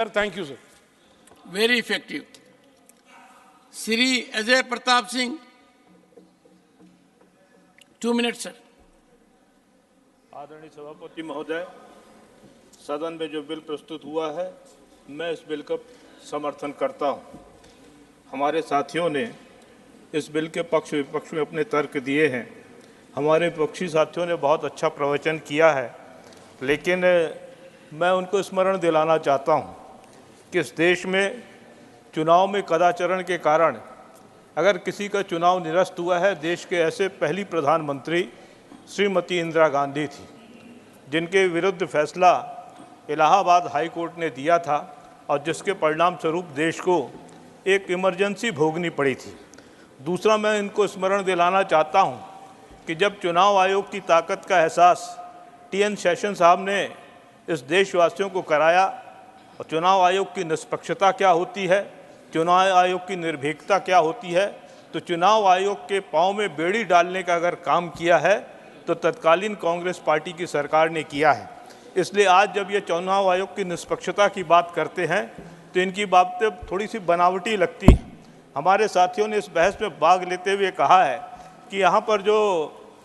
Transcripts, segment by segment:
Thank you, sir. Very effective. Shri Ajay Pratap Singh, 2 minutes, sir. आदरणीय सभापति महोदय, सदन में जो बिल प्रस्तुत हुआ है, मैं इस बिल का समर्थन करता हूं। हमारे साथियों ने इस बिल के पक्ष विपक्ष में अपने तर्क दिए हैं। हमारे विपक्षी साथियों ने बहुत अच्छा प्रवचन किया है, लेकिन मैं उनको स्मरण दिलाना चाहता हूं कि इस देश में चुनाव में कदाचरण के कारण अगर किसी का चुनाव निरस्त हुआ है, देश के ऐसे पहली प्रधानमंत्री श्रीमती इंदिरा गांधी थी, जिनके विरुद्ध फैसला इलाहाबाद हाई कोर्ट ने दिया था और जिसके परिणाम स्वरूप देश को एक इमरजेंसी भोगनी पड़ी थी। दूसरा, मैं इनको स्मरण दिलाना चाहता हूं कि जब चुनाव आयोग की ताकत का एहसास TN शेषन साहब ने इस देशवासियों को कराया और चुनाव आयोग की निष्पक्षता क्या होती है, चुनाव आयोग की निर्भीकता क्या होती है, तो चुनाव आयोग के पांव में बेड़ी डालने का अगर काम किया है तो तत्कालीन कांग्रेस पार्टी की सरकार ने किया है। इसलिए आज जब ये चुनाव आयोग की निष्पक्षता की बात करते हैं तो इनकी बातें थोड़ी सी बनावटी लगती हैं। हमारे साथियों ने इस बहस में भाग लेते हुए कहा है कि यहाँ पर जो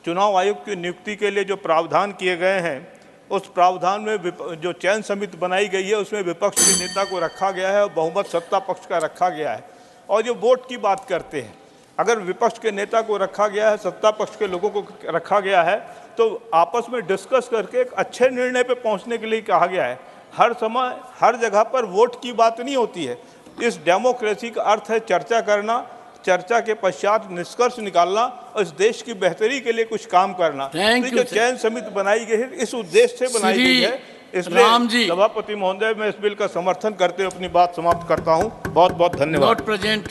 चुनाव आयोग की नियुक्ति के लिए जो प्रावधान किए गए हैं, उस प्रावधान में जो चयन समिति बनाई गई है उसमें विपक्ष के नेता को रखा गया है और बहुमत सत्ता पक्ष का रखा गया है। और जो वोट की बात करते हैं, अगर विपक्ष के नेता को रखा गया है, सत्ता पक्ष के लोगों को रखा गया है, तो आपस में डिस्कस करके एक अच्छे निर्णय पे पहुंचने के लिए कहा गया है। हर समय हर जगह पर वोट की बात नहीं होती है। इस डेमोक्रेसी का अर्थ है चर्चा करना, चर्चा के पश्चात निष्कर्ष निकालना और इस देश की बेहतरी के लिए कुछ काम करना। जो चयन समिति बनाई गई है इस उद्देश्य से बनाई गई है। इसलिए सभापति महोदय, मैं इस बिल का समर्थन करते हुए अपनी बात समाप्त करता हूं। बहुत बहुत धन्यवाद। Not present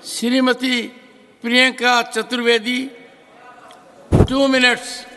Shrimati Priyanka Chaturvedi, 2 minutes.